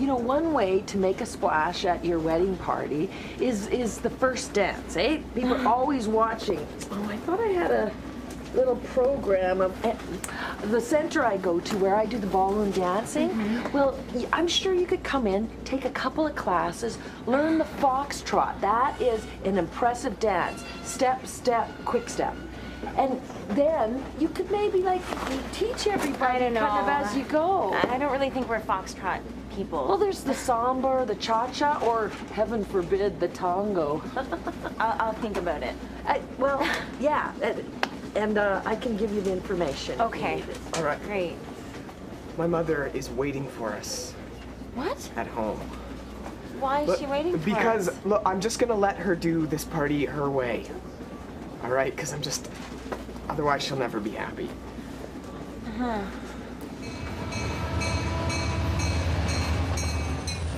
you know, one way to make a splash at your wedding party is the first dance, eh? People are always watching. Oh, I thought I had a little program of the center I go to where I do the ballroom dancing. Well, I'm sure you could come in, take a couple of classes, learn the foxtrot. That is an impressive dance. Step, step, quick step. And then you could maybe like teach everybody kind of as you go. I don't really think we're foxtrot people. Well, there's the samba, or the cha-cha, or heaven forbid, the tango. I'll think about it. Well, yeah. And I can give you the information. Okay. All right. Great. My mother is waiting for us What? at home. Why is Look, she waiting for because, us? look, I'm just gonna let her do this party her way. All right? Because otherwise she'll never be happy.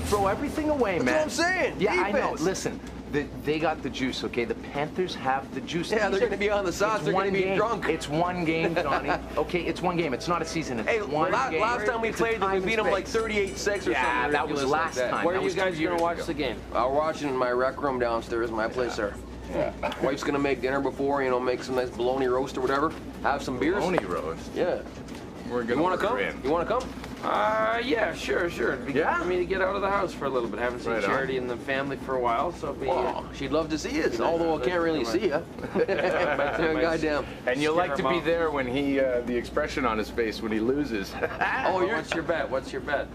Throw everything away, man. That's what I'm saying. Yeah, I know. Defense. Listen, they got the juice, okay? The Panthers have the juice. Yeah, they're gonna be on the sauce. They're gonna be drunk. It's one game, Johnny. Okay, it's one game. It's not a season. It's Hey, one game. last time we It's a played them, we time beat and them like space. 38-6 or something. Yeah, that was ridiculous like last that. time. Where That are you was 2 guys gonna years watch ago. the game? We're watching in my rec room downstairs, my place there. Yeah. Wife's gonna make dinner before, you know, make some nice bologna roast or whatever. Have some beers. Bologna roast. Yeah. We're You gonna wanna come? order in. You wanna come? Yeah, sure. It'd be good Yeah? for me to get out of the house for a little bit. Haven't seen Right on. Charity and the family for a while, so it'd be. Oh, she'd love to see us, although I can't really see you. Goddamn. And you'll like to be Mom. there when the expression on his face when he loses. Oh, you're. What's your bet? What's your bet?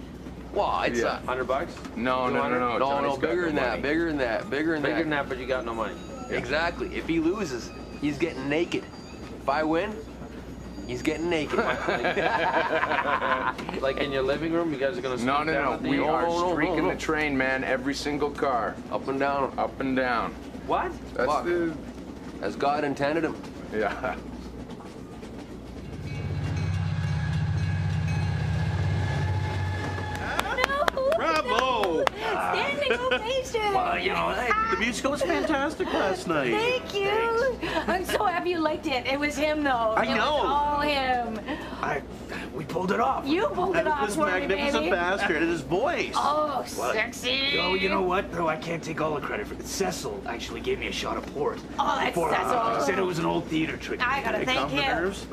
Well, it's Yeah. $100? No. no, Johnny's got bigger no than that, money. bigger than that, bigger than Bigger that. than that, but you got no money. Exactly. If he loses, he's getting naked. If I win, he's getting naked. Like in your living room, you guys are gonna. No. sneak down with We the- are no, streaking no. the train, man. Every single car, Up and down, up and down. What? That's Fuck. the as God intended him. yeah. Bravo! Standing ovation. Well, you know, the musical was fantastic last night. Thank you. I'm so happy you liked it. It was him, though. I It know. was all him. We pulled it off. You pulled it off This for me, magnificent baby. bastard and his voice. Oh, Well, sexy. Oh, you know what, though? I can't take all the credit for it. Cecil actually gave me a shot of port. Oh, that's Before, Cecil. He said it was an old theater trick. I gotta To thank calm the him. nerves.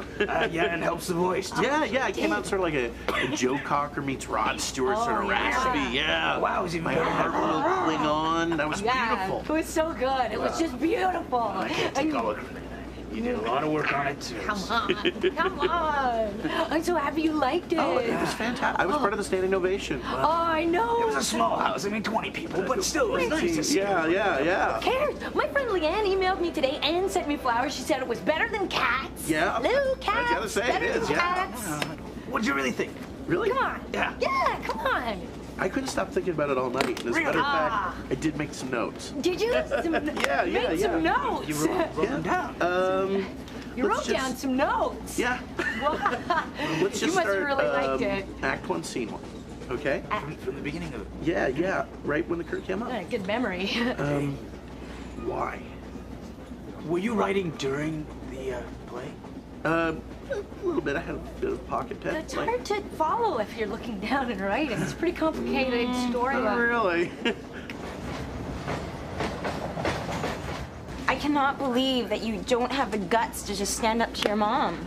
Yeah, and helps the voice. Yeah, it came out sort of like a Joe Cocker meets Rod Stewart sort of Oh, yeah. raspy. Yeah. Wow, was even my heart will cling on. That was Yeah, beautiful. it was so good. It was just beautiful. I can't take all the credit. You did a lot of work on it too. Come on, come on. I'm so happy you liked it. Oh, it was fantastic. I was part of the standing ovation. Oh, I know. It was a small house. I mean, 20 people, but still, it was nice to see. Yeah. Who cares? My friend Leanne emailed me today and sent me flowers. She said it was better than cats. Yeah. Little cats. I gotta say, it better is. than Yeah. Cats. What did you really think? Really? Come on. Yeah. Yeah, come on. I couldn't stop thinking about it all night. And as a matter of Ah. fact, I did make some notes. Did you? Make some notes. You wrote them down. You wrote down some notes. Yeah. Let's just You must have start, really liked it. Act 1, Scene 1. Okay? From the beginning of it. Yeah. Right when the curtain came up. Good memory. Why? Were you writing during the play? A little bit. I had a bit of pocket pen. It's hard to follow if you're looking down and writing. It's a pretty complicated story. Really? I cannot believe that you don't have the guts to just stand up to your mom.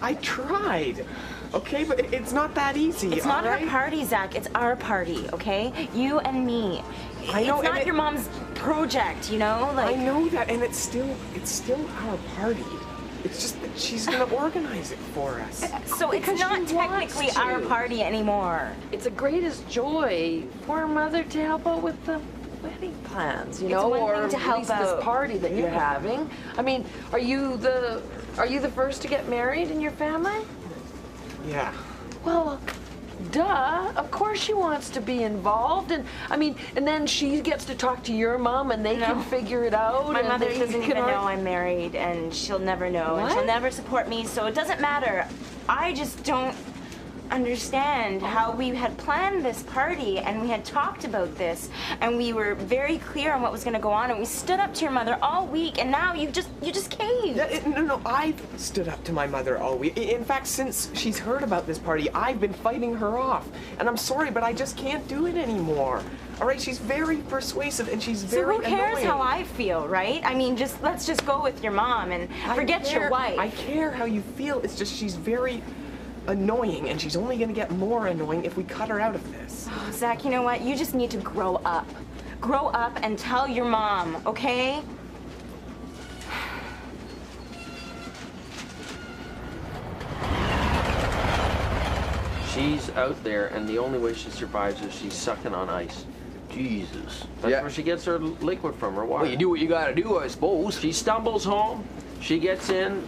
I tried. Okay, but it's not that easy. It's not all right? her party, Zach. It's our party, okay? You and me. I know, it's and not your mom's project, you know? I Like, know that, and it's still our party. It's just that she's gonna organize it for us. so it's Because not she wants technically our to. party anymore. It's a greatest joy for a mother to help out with the wedding plans, you It's know, one or thing to at help least out. this party that you're having. I mean, are you the first to get married in your family? Yeah. Well, duh. Of course she wants to be involved, and I mean, and then she gets to talk to your mom, and they can figure it out. My and mother they doesn't can even know I'm married, and she'll never know, and she'll What? never support me, so it doesn't matter. I just don't understand how we had planned this party and we had talked about this and we were very clear on what was going to go on and we stood up to your mother all week and now you just caved. No, I've stood up to my mother all week. In fact, since she's heard about this party, I've been fighting her off. And I'm sorry, but I just can't do it anymore. All right, she's very persuasive and she's very So who cares annoying. how I feel, right? I mean, let's just go with your mom and forget your wife. I care how you feel. It's just she's very annoying, and she's only going to get more annoying if we cut her out of this. Oh, Zach, you know what? You just need to grow up. Grow up and tell your mom, okay? She's out there, and the only way she survives is she's sucking on ice. Jesus. That's Yeah. where she gets her liquid from, her water. Well, you do what you gotta do, I suppose. She stumbles home. She gets in,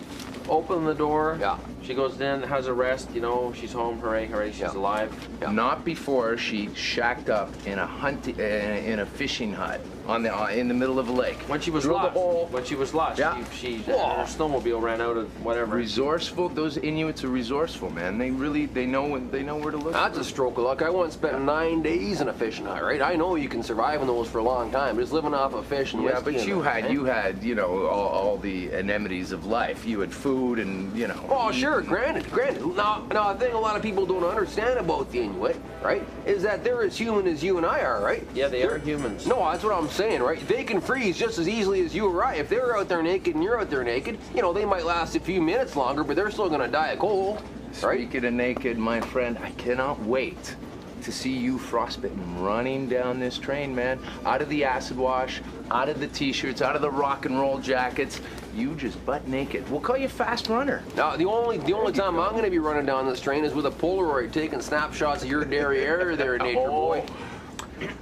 open the door. Yeah. She goes in, has a rest. You know, she's home. Hooray, hooray, she's Yeah. alive. Yeah. Not before she shacked up in a fishing hut in the middle of a lake. When she was Drilled a lost. hole. When she was lost. Yeah. She Whoa. her snowmobile ran out of whatever. Resourceful. Those Inuits are resourceful, man. They know where to look. That's a stroke of luck. I once spent 9 days in a fishing hut, right? I know you can survive in those for a long time, just living off of fish and Yeah, whiskey. but and you that, had, eh? you know, all the amenities of life. You had food and, you know. Oh, eat sure, and- granted. Now, the thing a lot of people don't understand about the Inuit, right, is that they're as human as you and I are, right? Yeah, they are humans. No, that's what I'm saying, right? They can freeze just as easily as you or I. If they're out there naked and you're out there naked, you know, they might last a few minutes longer, but they're still gonna die of cold, right? Speaking of naked, my friend, I cannot wait to see you frostbitten running down this train, man. Out of the acid wash, out of the t-shirts, out of the rock and roll jackets. You just butt naked. We'll call you fast runner. Now, the only time I'm gonna be running down this train is with a Polaroid taking snapshots of your derriere there, nature boy.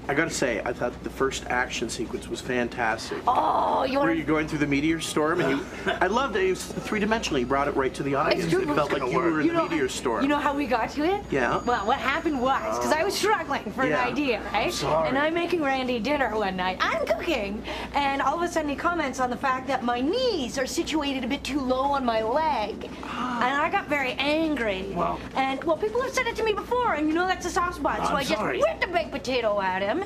I gotta say, I thought the first action sequence was fantastic. Oh, you Where want you're going through the meteor storm, and I loved it. It was three-dimensional. You brought it right to the audience. true. It felt like you were in the meteor storm. You know how we got to it? Yeah. Well, what happened was, because I was struggling for Yeah. an idea, right? sorry. And I'm making Randy dinner one night. I'm cooking. And all of a sudden he comments on the fact that my knees are situated a bit too low on my leg. And I got very angry. Well- And, well, people have said it to me before, and you know that's a soft spot. So I'm I just sorry. whipped a baked potato at him,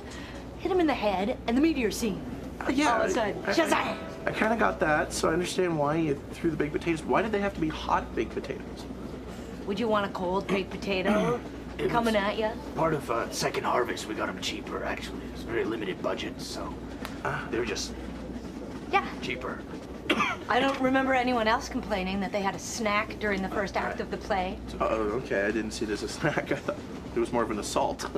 hit him in the head, and the meteor scene. Yeah. All of a sudden, Shazam! I kind of got that, so I understand why you threw the baked potatoes. Why did they have to be hot baked potatoes? Would you want a cold baked potato It coming was at you? Part of Second Harvest, we got them cheaper, actually. It was a very limited budget, so they were just Yeah. cheaper. I don't remember anyone else complaining that they had a snack during the first act of the play. Oh, okay. I didn't see it as a snack. I thought it was more of an assault.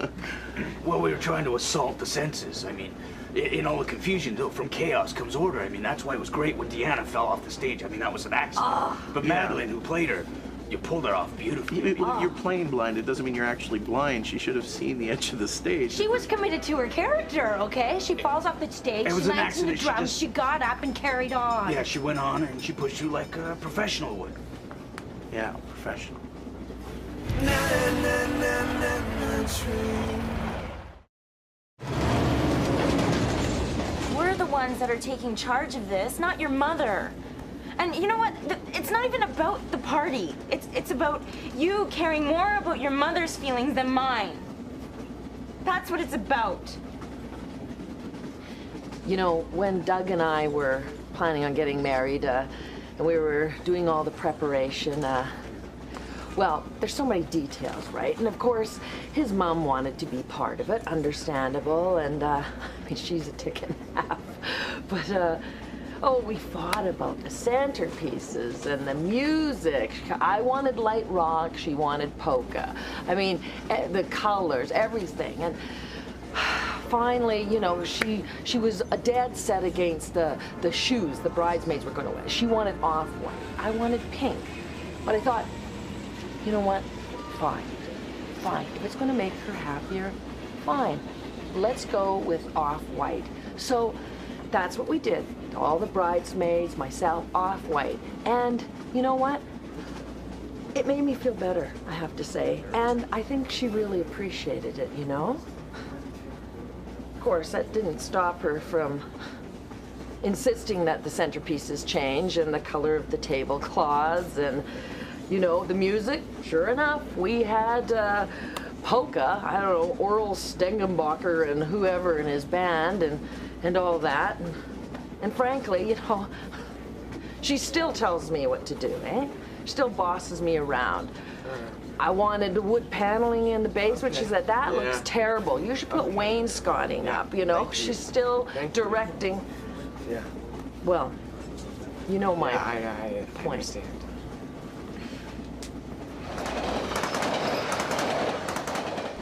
Well, we were trying to assault the senses. I mean, in all the confusion, though, from chaos comes order. I mean, that's why it was great when Deanna fell off the stage. I mean, that was an accident. But Madeline, who played her, you pulled her off beautifully. You're playing blind. It doesn't mean you're actually blind. She should have seen the edge of the stage. She was committed to her character, okay? She falls off the stage, It was she an lands in the accident, she drums, just- she got up and carried on. Yeah, she went on and she pushed through like a professional would. Yeah, professional. We're the ones that are taking charge of this, not your mother. And you know what? It's not even about the party. It's about you caring more about your mother's feelings than mine. That's what it's about. You know, when Doug and I were planning on getting married, and we were doing all the preparation, well, there's so many details, right? And of course, his mom wanted to be part of it, understandable, and I mean, she's a tick and a half. But, oh, we fought about the centerpieces and the music. I wanted light rock, she wanted polka. I mean, the colors, everything. And finally, you know, she was a dead set against the shoes the bridesmaids were going to wear. She wanted off-white. I wanted pink. But I thought, you know what? Fine. If it's going to make her happier, fine. Let's go with off-white. So that's what we did. All the bridesmaids, myself, off-white. And you know what? It made me feel better, I have to say. And I think she really appreciated it, you know? Of course, that didn't stop her from insisting that the centerpieces change and the color of the tablecloths and, You know, the music, sure enough, we had polka, I don't know, Oral Stengenbacher and whoever in his band and all that. And frankly, you know, she still tells me what to do, eh? Still bosses me around. I wanted the wood paneling in the basement. She said, that looks terrible. You should put wainscoting up, you know? She's still directing. Yeah. Well, you know my I point. understand.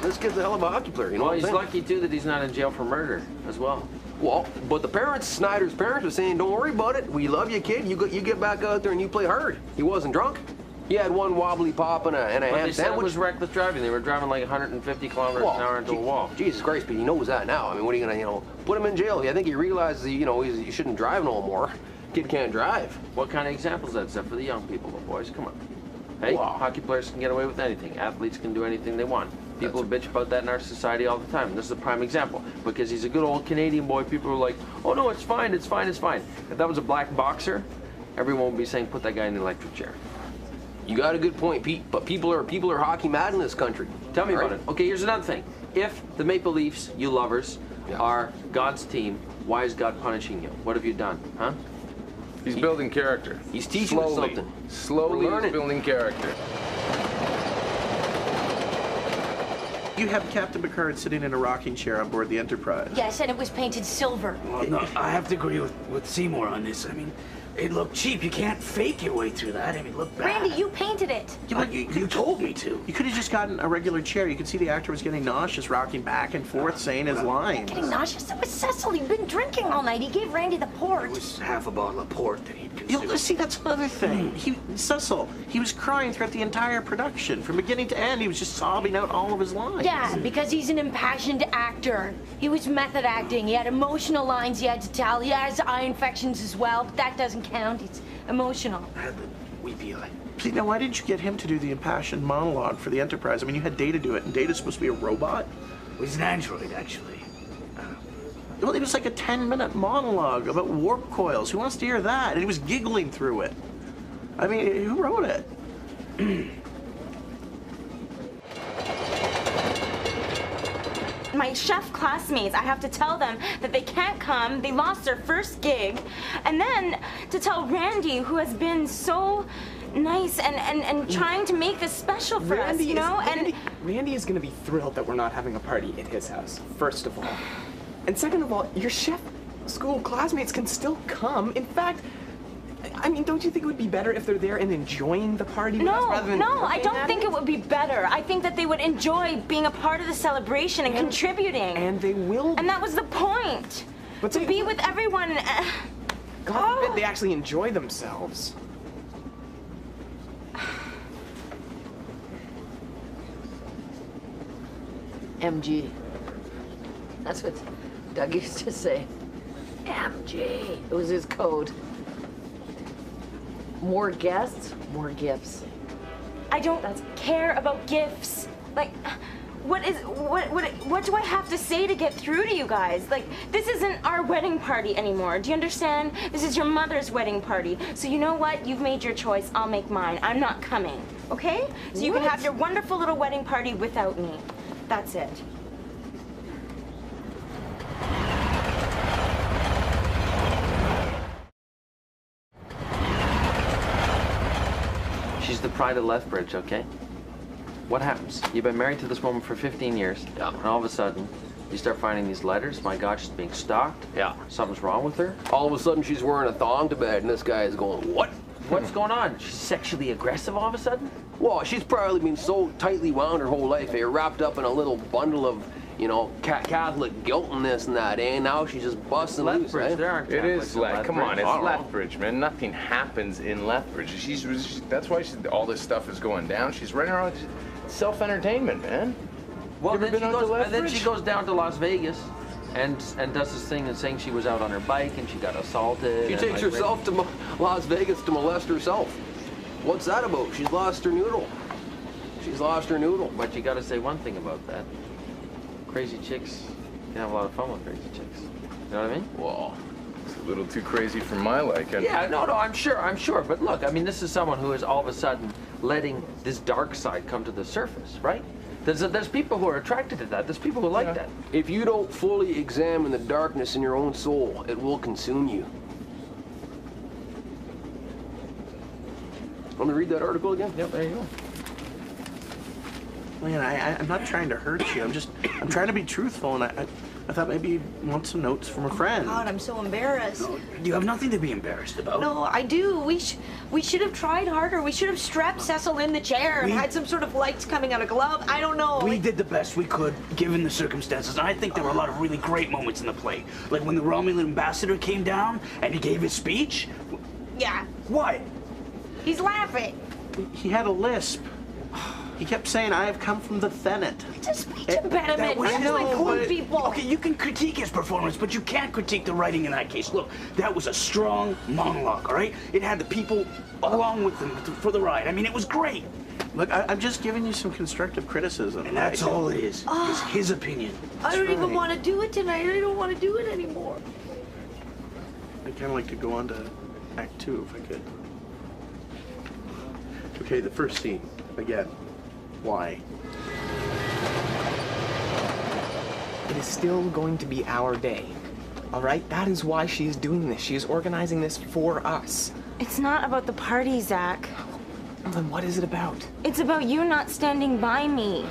This kid's a hell of a hockey player, you know Well, what I'm he's saying? lucky too that he's not in jail for murder as well. Well, but the parents, Snyder's parents, were saying, don't worry about it. We love you, kid. You get back out there and you play hard. He wasn't drunk. He had one wobbly pop and a But ham they said it sandwich. was reckless driving. They were driving like 150 kilometers an hour into a wall. Jesus Christ, but he knows that now. I mean, what are you gonna, you know, put him in jail? I think he realizes, you know, he shouldn't drive no more. Kid can't drive. What kind of examples is that set for the young people, though, boys? Come on. Hey, hockey players can get away with anything. Athletes can do anything they want. People bitch about that in our society all the time. This is a prime example. Because he's a good old Canadian boy, people are like, oh no, it's fine, it's fine, it's fine. If that was a black boxer, everyone would be saying, put that guy in the electric chair. You got a good point, Pete. But people are hockey mad in this country. Tell me about it. Okay, here's another thing. If the Maple Leafs, you lovers, are God's team, why is God punishing you? What have you done, huh? He's building character. He's teaching us Slowly. something. Slowly We're learning. he's building character. You have Captain Picard sitting in a rocking chair on board the Enterprise. Yes, and it was painted silver. Well, no, I have to agree with Seymour on this. I mean, it looked cheap. You can't fake your way through that. I mean, look bad. Randy, you painted it. You told me to. You could have just gotten a regular chair. You could see the actor was getting nauseous, rocking back and forth, saying his lines. Getting nauseous? That was Cecil. He'd been drinking all night. He gave Randy the port. It was half a bottle of port that he'd consumed. See, that's another thing. Cecil, he was crying throughout the entire production. From beginning to end, he was just sobbing out all of his lines. Yeah, because he's an impassioned actor. He was method acting. He had emotional lines he had to tell. He has eye infections as well, but that doesn't count. It's emotional. I had the weepy eye. See, now why didn't you get him to do the impassioned monologue for the Enterprise? I mean, you had Data do it, and Data's supposed to be a robot. Well, he's an android, actually. Well, it was like a 10-minute monologue about warp coils. Who wants to hear that? And he was giggling through it. I mean, who wrote it? My chef classmates, I have to tell them that they can't come, they lost their first gig, and then to tell Randy, who has been so nice and trying to make this special for us, you know? Randy is gonna be thrilled that we're not having a party at his house, first of all. And second of all, your chef school classmates can still come. In fact, I mean, don't you think it would be better if they're there and enjoying the party with us rather than No, I looking don't at think it would be better. I think that they would enjoy being a part of the celebration and contributing. And they will. And that was the point. But to be with everyone. God forbid they actually enjoy themselves. MG. That's what Doug used to say. MG. It was his code. More guests, more gifts. I don't care about gifts. Like, what do I have to say to get through to you guys? Like, this isn't our wedding party anymore. Do you understand? This is your mother's wedding party. So you know what? You've made your choice. I'll make mine. I'm not coming. Okay? So you can have your wonderful little wedding party without me. That's it. She's the pride of Lethbridge, okay? What happens? You've been married to this woman for 15 years, and all of a sudden, you start finding these letters. My God, she's being stalked. Yeah. Something's wrong with her. All of a sudden, she's wearing a thong to bed, and this guy is going, what? What's going on? She's sexually aggressive all of a sudden? Well, she's probably been so tightly wound her whole life, wrapped up in a little bundle of, you know, Catholic guilt and this and that, eh? Now she's just busting loose, Lethbridge, eh? there aren't It Catholics is in Lethbridge. Come on, it's I don't know. Lethbridge, man. Nothing happens in Lethbridge. That's why all this stuff is going down. She's running around self-entertainment, man. Well, You ever then been she, out to goes, and then she Lethbridge? goes down to Las Vegas and does this thing and saying she was out on her bike and she got assaulted. She and, takes like, herself to Las Vegas to molest herself. What's that about? She's lost her noodle. She's lost her noodle. But you got to say one thing about that. Crazy chicks can have a lot of fun with crazy chicks. You know what I mean? Well, it's a little too crazy for my liking. Yeah, no, I'm sure. But look, I mean, this is someone who is all of a sudden letting this dark side come to the surface, right? There's people who are attracted to that. There's people who like that. If you don't fully examine the darkness in your own soul, it will consume you. Want me to read that article again? Yep, there you go. Man, I'm not trying to hurt you. I'm trying to be truthful, and I thought maybe you'd want some notes from a friend. God, I'm so embarrassed. No, you have nothing to be embarrassed about. No, I do. We should have tried harder. We should have strapped Cecil in the chair and had some sort of lights coming out of glove. I don't know. We did the best we could, given the circumstances. And I think there were a lot of really great moments in the play. Like when the Romulan ambassador came down and he gave his speech. Yeah. What? He's laughing. He had a lisp. He kept saying, "I have come from the Thennet." It's a speech impediment. was- That's I like know, poor but- people. Okay, you can critique his performance, but you can't critique the writing in that case. Look, that was a strong monologue, all right? It had the people along with them for the ride. I mean, it was great. Look, I'm just giving you some constructive criticism. And that's all it is. It's his opinion. I don't even right. want to do it tonight. I don't want to do it anymore. I'd kind of like to go on to Act 2 if I could. Okay, the first scene. Again. Why? It is still going to be our day. All right? That is why she is doing this. She is organizing this for us. It's not about the party, Zach. Well, then what is it about? It's about you not standing by me.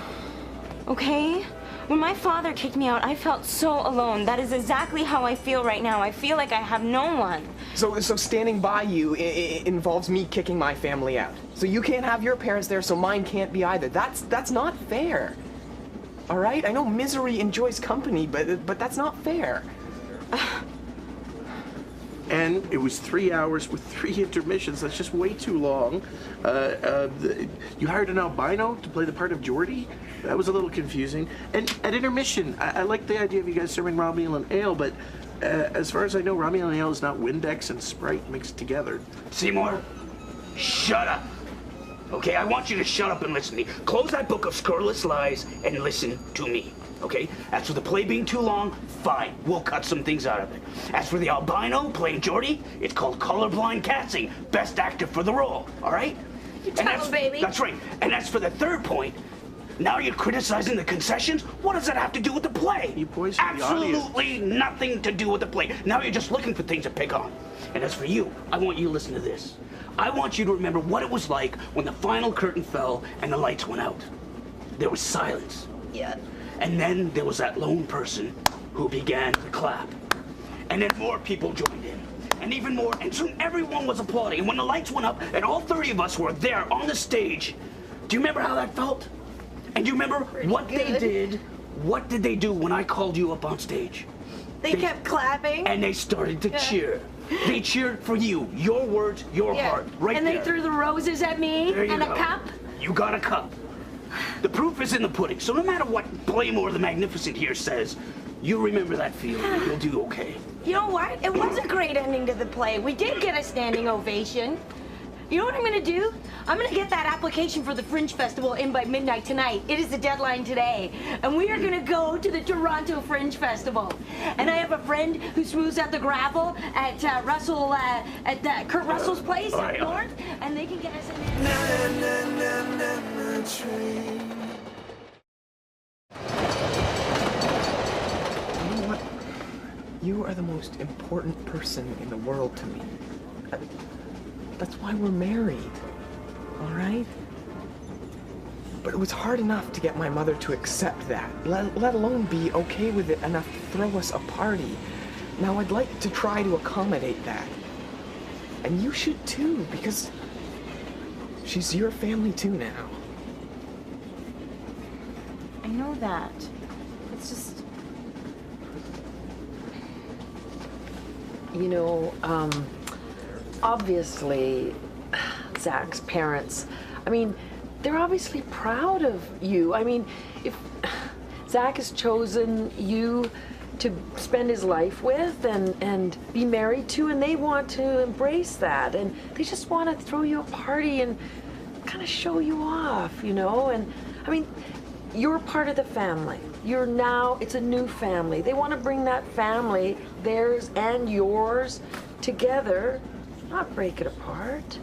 Okay? When my father kicked me out, I felt so alone. That is exactly how I feel right now. I feel like I have no one. So standing by you involves me kicking my family out. So you can't have your parents there, so mine can't be either. That's not fair. All right? I know misery enjoys company, but that's not fair. And it was 3 hours with 3 intermissions. That's just way too long. You hired an albino to play the part of Geordie? That was a little confusing. And at intermission, I like the idea of you guys serving Romulan ale, but as far as I know, Romulan ale is not Windex and Sprite mixed together. Seymour, shut up. Okay, I want you to shut up and listen to me. Close that book of scurrilous lies and listen to me. Okay? As for the play being too long, fine. We'll cut some things out of it. As for the albino playing Geordie, it's called colorblind casting. Best actor for the role. All right? You tell him, baby. That's right. And as for the third point, now you're criticizing the concessions? What does that have to do with the play? You poisoned the audience. Absolutely nothing to do with the play. Now you're just looking for things to pick on. And as for you, I want you to listen to this. I want you to remember what it was like when the final curtain fell and the lights went out. There was silence. Yeah. And then there was that lone person who began to clap. And then more people joined in. And even more, and soon everyone was applauding. And when the lights went up and all 30 of us were there on the stage, do you remember how that felt? And do you remember what they did? What did they do when I called you up on stage? They kept clapping. And they started to cheer. They cheered for you, your words, your heart, right and there. they threw the roses at me There you and go. a cup. You got a cup. The proof is in the pudding. So no matter what Playmore the Magnificent here says, you remember that feeling. You'll do okay. You know what? It was a great ending to the play. We did get a standing ovation. You know what I'm gonna do? I'm gonna get that application for the Fringe Festival in by midnight tonight. It is the deadline today. And we are gonna go to the Toronto Fringe Festival. And I have a friend who smooths out the gravel at Kurt Russell's place all up right, all north. And they can get us in You know what? You are the most important person in the world to me. That's why we're married, all right? But it was hard enough to get my mother to accept that, let alone be okay with it enough to throw us a party. Now I'd like to try to accommodate that. And you should too, because she's your family too now. I know that. It's just... You know, obviously, Zach's parents, I mean, they're obviously proud of you. I mean, if Zach has chosen you to spend his life with and be married to, and they want to embrace that, and they just want to throw you a party and kind of show you off, you know? And I mean, you're part of the family. You're now, it's a new family. They want to bring that family, theirs and yours, together, not break it apart.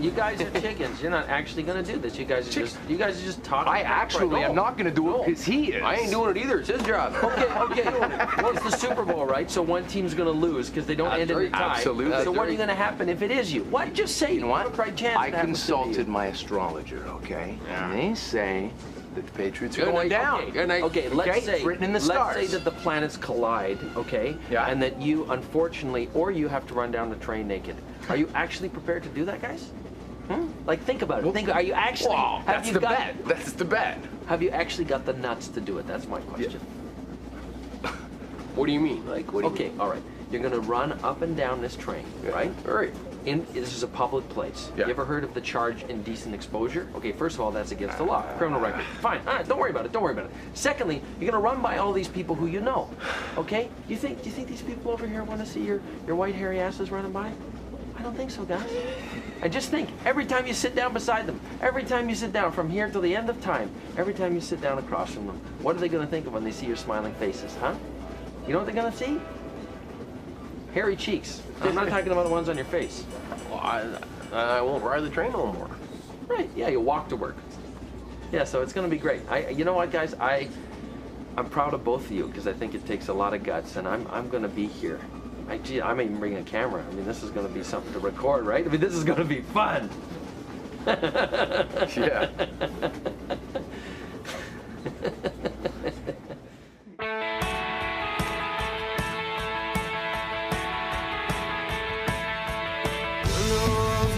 You guys are chickens. You're not actually gonna do this. You guys are just talking. I actually am not gonna do it because he is. I ain't doing it either. It's his job. Okay. Well, it's the Super Bowl, right? So one team's gonna lose because they don't end in a tie. Absolutely. So what are you gonna happen if it is you? What? Just say You know what? Right chance I it happens to be you. consulted my astrologer, okay? And they say that the Patriots are Good going night. down. Okay. Good night. Okay, let's Okay, say it's written in the let's stars. say that the planets collide, okay? Yeah. And that you, unfortunately, or you have to run down the train naked. Are you actually prepared to do that, guys? Like, think about it. Are you actually? Well, have that's you the got, bet. That's the bet. Have you actually got the nuts to do it? That's my question. What do you mean? Like, what do you Okay, all right. You're gonna run up and down this train, right? All right. This is a public place. Yeah. You ever heard of the charge indecent exposure? Okay, first of all, that's against the law. Criminal record. Fine. All right, don't worry about it. Don't worry about it. Secondly, you're gonna run by all these people who you know. Okay? Do you think these people over here want to see your white hairy asses running by? I don't think so, guys. And just think, every time you sit down beside them, every time you sit down from here till the end of time, every time you sit down across from them, what are they gonna think of when they see your smiling faces, huh? You know what they're gonna see? Hairy cheeks. I'm not talking about the ones on your face. Well, I won't ride the train no more. Right, yeah, you walk to work. Yeah, so it's gonna be great. You know what, guys? I'm proud of both of you because I think it takes a lot of guts, and I'm gonna be here. I may even bring a camera. I mean, this is gonna be something to record, right? I mean, this is gonna be fun. Yeah.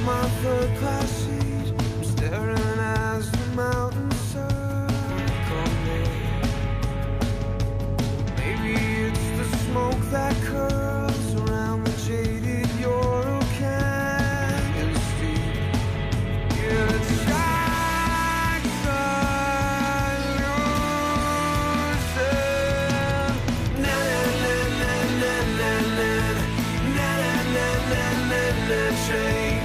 My third class seat, I'm staring as the mountains circle me. Maybe it's the smoke that curls around the jaded Ural Canyon steep. Yeah, the tracks are losing. Na na na na na na na na na na na train.